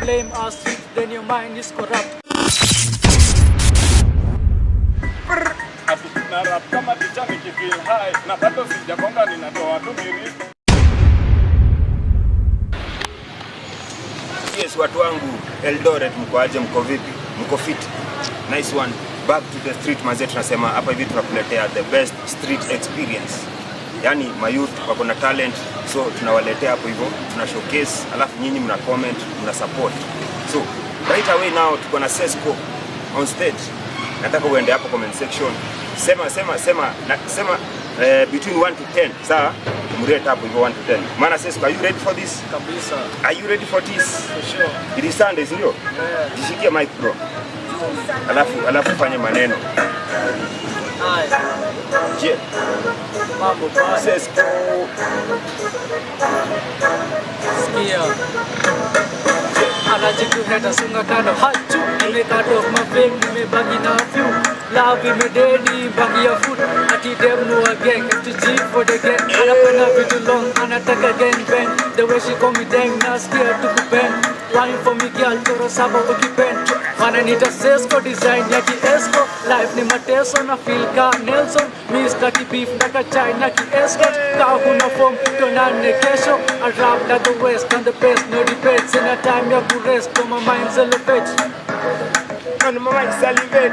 blame us, then your mind is corrupt. Na rap kama ticha nikifeel high na bado sijakonga ninatoa tu miriko. Yes, watu wangu Eldoret, mko aje, mko vipi? Mko fit? Nice one. Back to the street mazee, tunasema hapa hivi tunakuletea the best street experience. Yani mayouth wako na talent, so tunawaletea hapo hivyo, tuna showcase, alafu nyinyi mna comment, mna support. So right away now tuko na Sesco on stage. Nataka uende hapo comment section. Sema between 1 to 10. Sawa? Mrate hapo hivyo 1 to 10. Maana Sesco, are you ready for this? Kabisa. Are you ready for this? For sure. It is Sunday, ndio? Yeah. Jishikia mic bro. Alafu fanye maneno. Hai. Je. Mambo baya. Sesco. Sikia. Anajikuheta sunga kando hachu. Nimekata off my fame, nimebagi na few. Love imededi, bagi ya food. Ati dem no again, have to G for the gang. Anapenda vitu long, anataka gang bang. The way she call me dang, na scared to bang. Wine for me girl, toro saba ukipen. Wananita Sesco, design ya Esco. Life ni mateso na feel ka Nelson. Mr. Beef naka chai na escort. Kahuna form, tonane kesho. I rap like the west and the best, no debates. In a time ya rest, so my mind's elevate. And my mind salivate.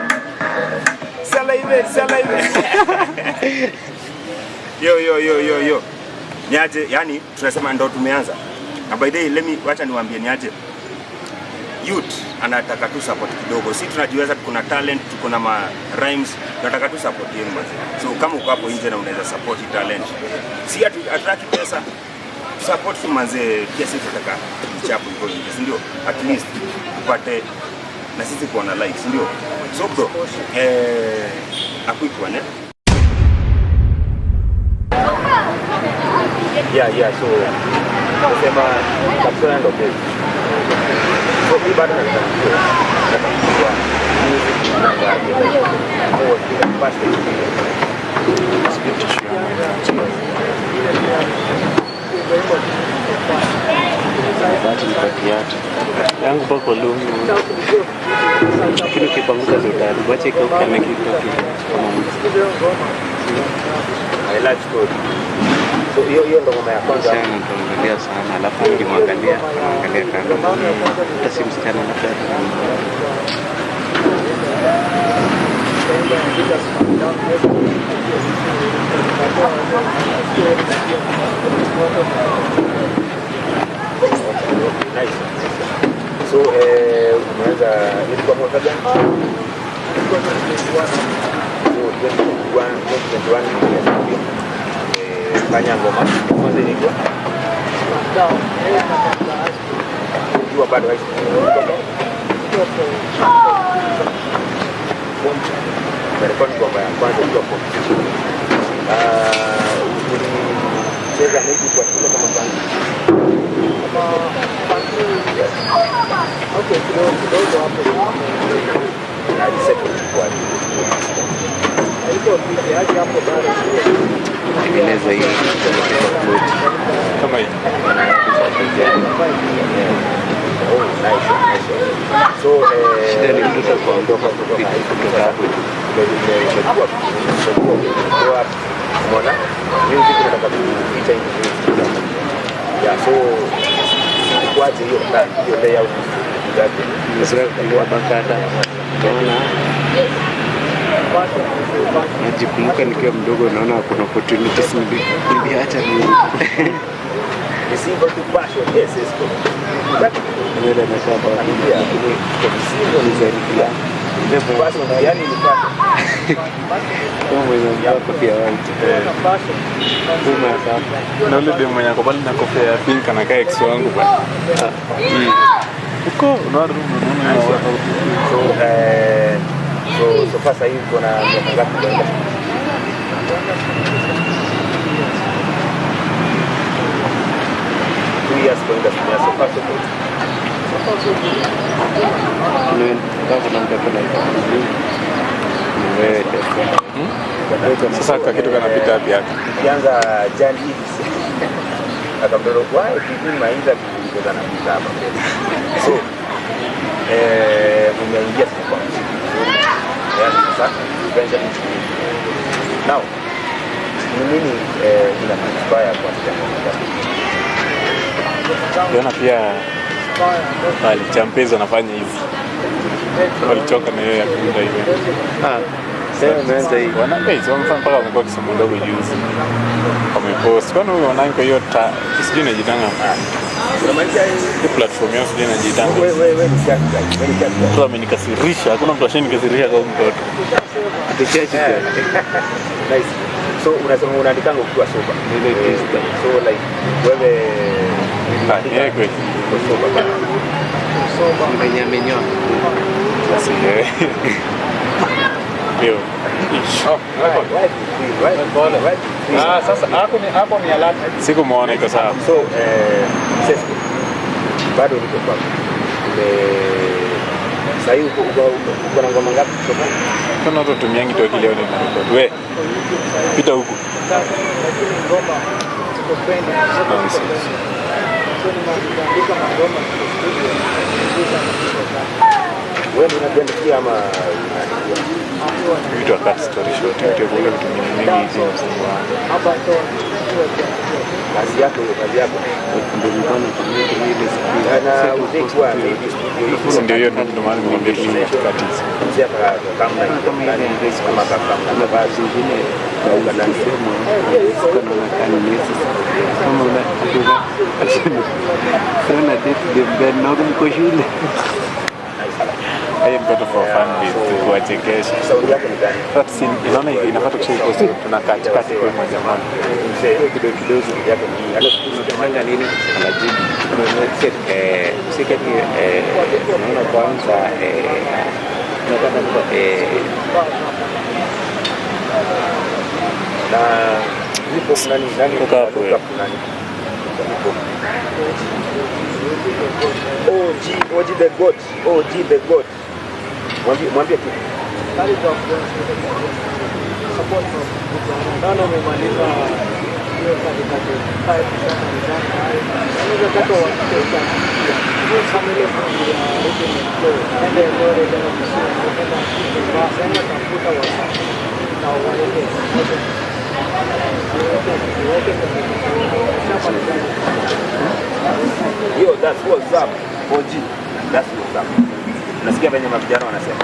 Yo. Niaje, yani tunasema ndo tumeanza. Na by the way, wacha niwaambie niaje. Youth anataka tu support kidogo. Si tunajiweza, kuna talent, tuko na ma rhymes, tunataka tu support yenu basi. So kama uko hapo nje na unaweza support talent. Si ataki pesa. Support tu manze, kiasi tunataka chapu iko nje, ndio? At least upate na sisi kuona likes, ndio? So bro, quick one, Yeah, so kusema kapsona ndo best. So hii bado nataka music na gaje. So kila past yangu pako lungu kile kipanguza zotali wache kwa kama kitu I like story. So hiyo ndo ngoma ya kwanza sana tunaangalia sana, alafu nikimwangalia kando hata si msichana na dada. Nice. So umeanza ilikuwa mwaka gani? So 2021 fanya ngoma kwanza ilikuwa ndio bado haishi Marekani kwa ya kwanza ilikuwa competition. Ulicheza mechi kwa shule kama kwanza? Okay, kidogo hapo. Na second kwa ilikuwa vipi hadi hapo bado Tengeneza hii Kama hii. Oh, nice. So shida ni mtoto kuondoka kutoka hapo. Mwana music nataka kuficha hivi. Yeah, so kwaje hiyo layout yake. Mzee kwa bakata. Najikumbuka nikiwa mdogo, naona kuna opportunities niliacha ni single to passion. Yes, ndio nimesema single ni zaidi kila passion, yani ni passion. Kama mwenye kofia white kuma sasa Na ule demo yako bali na kofia ya pink anakaa ex wangu bwana. Uko unaona so sasa hivi kuna miaka ngapi kwenda? Years kwenda so far so good. Sasa kitu kanapita wapi hapa? Kianza jani hivi. Akamwambia why did you mind that because anapita hapa. So umeingia kwa sasa Benjamin. Now ni nini inspire kwa Jana pia walichampezi wanafanya hivi. Walichoka na yeye ya kuunda hivi. Sasa umeanza hii. Wanapezi wamefanya mpaka wamekuwa kisomo ndogo juzi. Wamepost. Kwani huyo online kwa hiyo sijui najitanga. Unamaanisha hii platform yao sijui najitanga. Wewe ni chati. Mtu amenikasirisha. Hakuna mtu ashanikasirisha kwa mtoto. Nice. So unasema unaandikanga ukiwa soba. So like wewe yeye soba. Umenyamenywa. Basi ndio. Sasa hapo ni alert. Sikumuona iko sawa. So sasa bado niko kwa sasa hivi uko na ngoma ngapi kutoka? Kuna watu tumiangi tu akili yao ni record. We pita huku. Ngoma ziko penda. Wewe unapenda pia ama vitu aka story short yote vile vitu mingi hizo hapa to kazi yako ndio nilikuwa natumia ile na uzekwa ndio hiyo ndio maana nimwambia tunatikatiza kama kama basi zingine kauka ndani kana na kanisa kama unataka sana date dem na mko shule haya mtoto for fun base kuwachekesha. Sauti yako ni gani? Sasa inaona inapata kushika tunakati kati kwa moja moja. Mzee kidogo yako ni hata tunamanga nini anajibu sikati naona kwanza nataka na nipo nani kutoka hapo OG the God. Mwambie tu. support from nano umemaliza hiyo katika 5% unaweza kata wa pesa hiyo family ya written flow and then more than tafuta wa na wale Yo, that's what's up. OG, that's what's up. Nasikia venye mavijana wanasema.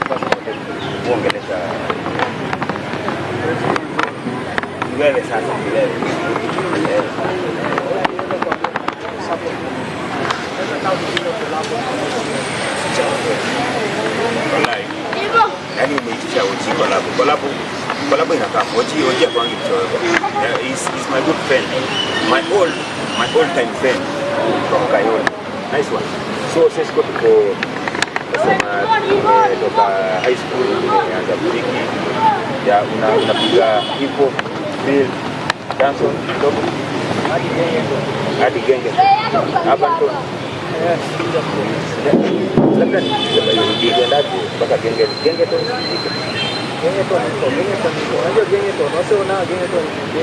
Sasa kuongelesha wewe sasa yaani umeitisha OG collab inakaa OG kwangu is my good friend, my old time friend from Kayole. Nice one. So sisi tuko toka high school nimeanza muziki ya unapiga hip hop, drill, dancehall kidogo hadi genge hapa ndo labda nikiendaje mpaka genge to unajua genge to unaona genge to ni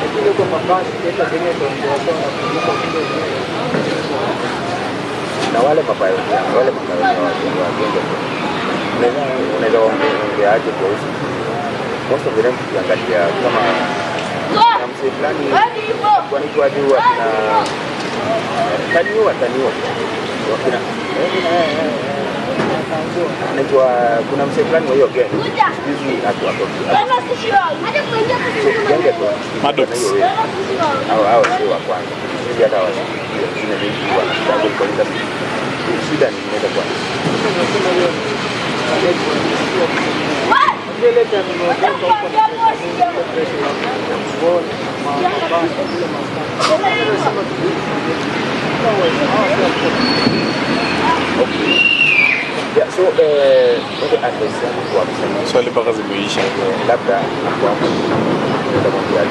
lakini kwa mabasi keta genge to ndio na wale mapayo wa genge unaweza ongeaje kuhusu most of them tukiangalia kama na msee fulani wanaitwa juu taniwa wakina anaitwa kuna msee fulani wa hiyo genge hizi hapo genge tu Maddox hao sio wa kwanza hizi hata wengine wengi wanastaabu kwa industry shida ni inaweza kuwa so swali mpaka zimeisha labda hapo nitamwambia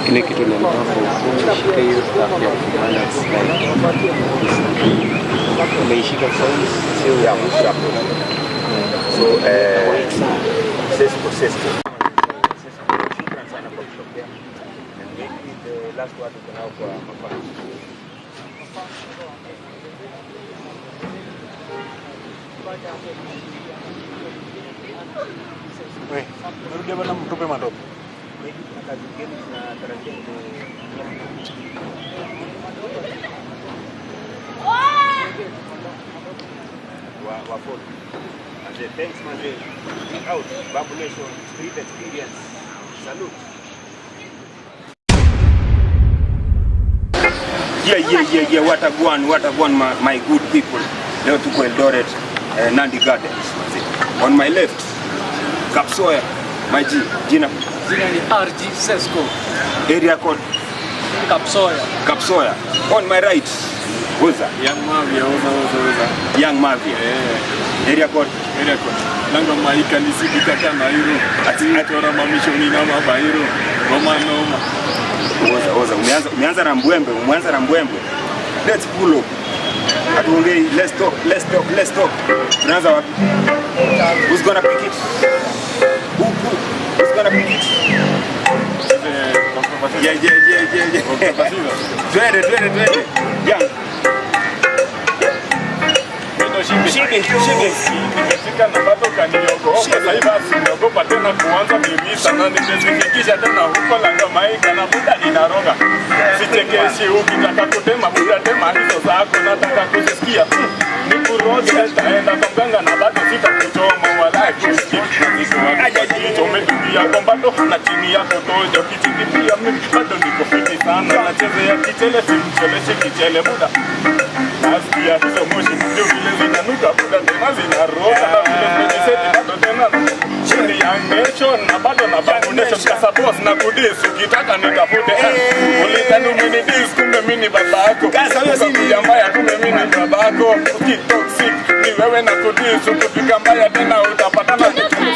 kile kitu na mtambo kushika hiyo stuff ya balance like umeishika sound sio ya mshapo so Sesko. Shukran sana kwa kutokea. And maybe the last word tunao kwa mafans. Wewe, unarudia bana mtupe matope. Maybe kazi nyingine tunatarajia wa photo. And thanks manze. Out Babu Nation street experience. Salute. Yeah. What a one, my good people. Leo tuko Eldoret, Nandi Gardens. On my left, Kapsoya, my G, jina ni RG Sesko. Area code Kapsoya. On my right, Oza. Young Mavia. Young Mavia. Area code. Nanga maika nisibitaka na hiro. Atora mamishoni na mabairo. Noma. Oza. Umeanza na mbwembe. Let's pull up. Atuongei, let's talk. Tunaanza wapi? Who's gonna pick it? Who's gonna pick it? Yeah. Twende. Young. Shige. Nimefika na bado kaniogopa. Sasa hivi asiniogopa tena kuanza mimisa na nimezifikisha tena huko langa maika na buda ninaroga. Sichekeshi ukitaka kutema buda tema hizo zako nataka kuzisikia. Nikuroge taenda kwa mganga na bado sitakuchoma wala kusikia. Nichome dunia kwa bado na chini yako tojo kichini pia mimi bado niko fiti sana nachezea kichele kichele buda. Nasikia hizo moshi ndio vile zinanuka buda tena zinaroga na vile kwenye seti bado tena chini ya nation na bado na Babu Nation kasa boss na kudis ukitaka nitafute ulikanu mini dis kumbe mimi baba yako kasa wewe si ni mbaya kumbe mimi babako ukitoxic ni wewe na kudis ukifika mbaya tena utapatana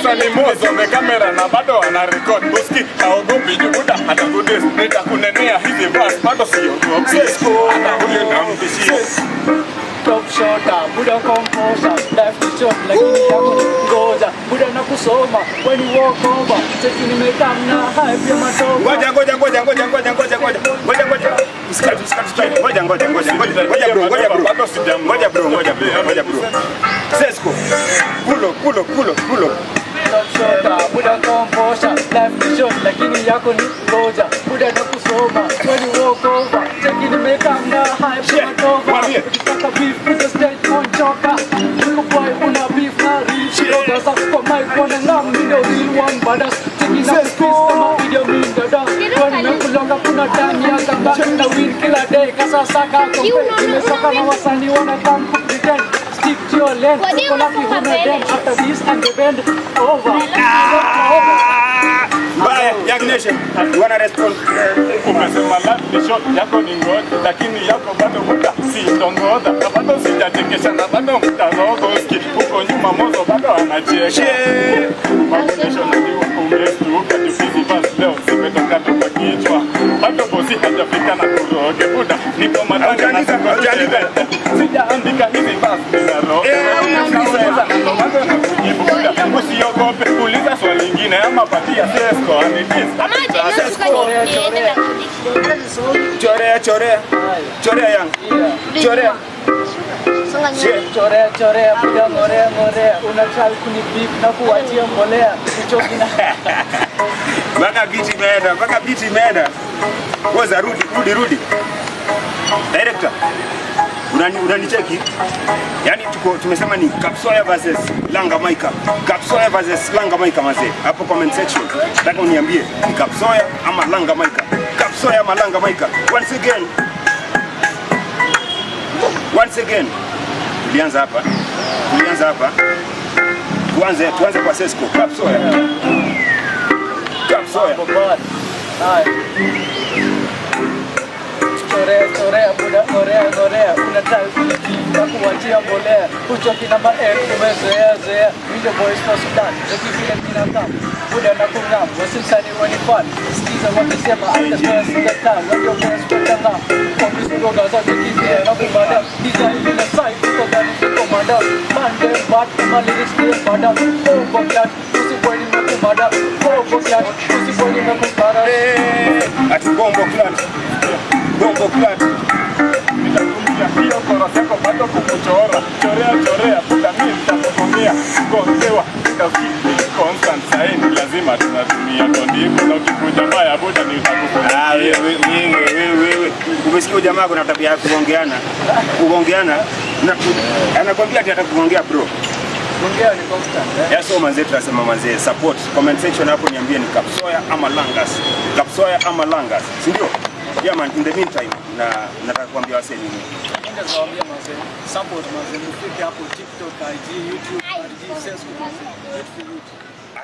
sasa ni mozo me kamera na bado ana record buski haogopi jukuda hata kudis nitakunenea hizi verse bado sio hata ule na mkishia Top shota, Buddha composer, left to shot, lakini yako ngoja. Buddha na kusoma, when you walk over, cheki nimekamna, hype ya matoka. Ngoja. Bro. Sesko. Pull up. Top shota, Buddha composer, left to shot, lakini yako ni ngoja. Buddha na kusoma, when you walk over, cheki nimekamna, hype ya matoka. Ukitaka beef, put the stage on choka. Niko boy, una beef na reach. Roga sa kwa mic, wana ngam, mindo real one badass. Cheki na kuspis, kama video minda da. Kwani mekulonga kuna time ya kamba. Na win kila day, kasa saka kompe. Nimesoka na wasani wana come to pretend. Stick to your lane, uko lucky huna den. After this and the bend over. Bye, Young Nation. You wanna respond? Umesema life ni short yako ni ngoja lakini yako bado muda si ndongoza na bado sijachekesha na bado mtarogo ski huko nyuma mozo bado anacheka Babu Nation najua umestuka tukizi basi leo zimetoka toka kichwa bado bosi hajafika na kuroge buda niko matanga na sijaandika hizi basi ninaroge unaweza na ndo bado na kujibu buda usiogope kuuliza swali lingine ama patia Sesko Chorea yang. Chorea. Chorea, Buddha ngorea. Unataka kunibip na kuachia mbolea. Uchoki na. Baka biti imeenda. Ngoja rudi. Director. Unanicheki? Yaani tumesema ni Kapsoya versus Langa Maika. Kapsoya versus Langa Maika mazee. Hapo comment section. Nataka uniambie ni Kapsoya ama Langa Maika. Kapsoya ama Langa Maika. Once again. Tulianza hapa. Tuanze kwa Sesko. Kapsoya. Chorea, Buddha ngorea. Unataka kunibip na kuachia mbolea. Uchoki na umezoea. Video boys for Sudan. Zeki vile minakam. Buddha na kungam. Wasinsani wani fun. Skiza wakisema after first in the town. Wapyo first kwa tangam. Komis uroga za kikizia na kumada. Design vile side. Kuto gani kuto mada. Man dem bat. Ma lyrics clear mada. Oh, boklat. boy nimekumada bombo clat pussy boy nimekukara ati bombo clat nitakumbia hiyo koroseko bado kukuchora chorea puta mimi nitakugongea gongewa utafiti constant sign lazima tunatumia kondiko na ukikuja mbaya buda nitakufungia. Wewe umesikia jamaa kuna tabia ya kugongeana na anakwambia ati atakugongea bro. ongea ni constant Yes, so manze tunasema manze support comment section hapo, niambie ni Kapsoya ama Langas, si ndio? Yeah man, in the meantime nataka kuambia wase nini. ndio nawaambia manze support manze, mfike hapo TikTok, IG, YouTube,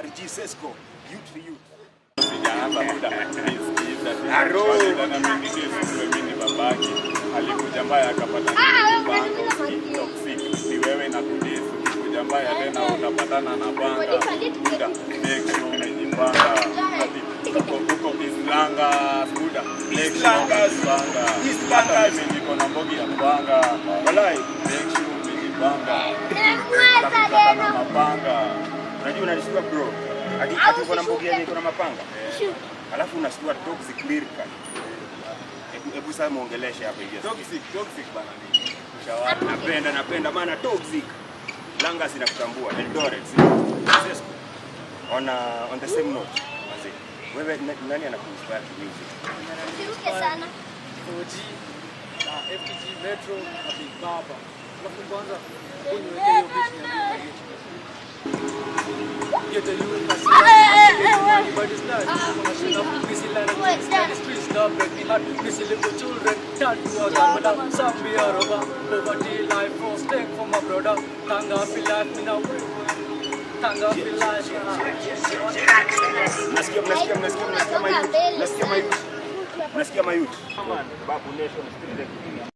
RG Sesco Youth for Youth. Sijaanza buda babaki alikuja mbaya akapata toxic ni wewe na kudisi kuja mbaya tena utapatana na banga buda make sure umejipanga huko Islanga buda Islanga niko na mbogi ya banga walai make sure umejipanga utakutana na mapanga. Unajua unanishtua bro. Hadi uko na mbogi yako na mapanga. Alafu unashtua toxic lyrical. Hebu sasa muongeleshe hapa hivi. Toxic bana ni. Napenda maana toxic. Langas inakutambua Eldoret. On the same note. Wewe nani anakuinspire music? Siruke sana. OG na FTG Metro na Big Baba. Alafu kwanza uniweke hiyo beat ya get the youth as but it's not busy land the streets now break me heart busy little children turn to a gamma some be a roba poverty life for stake for my brother tanga feel life me now tanga feel life Nasikia mayut. Babu Nation still there.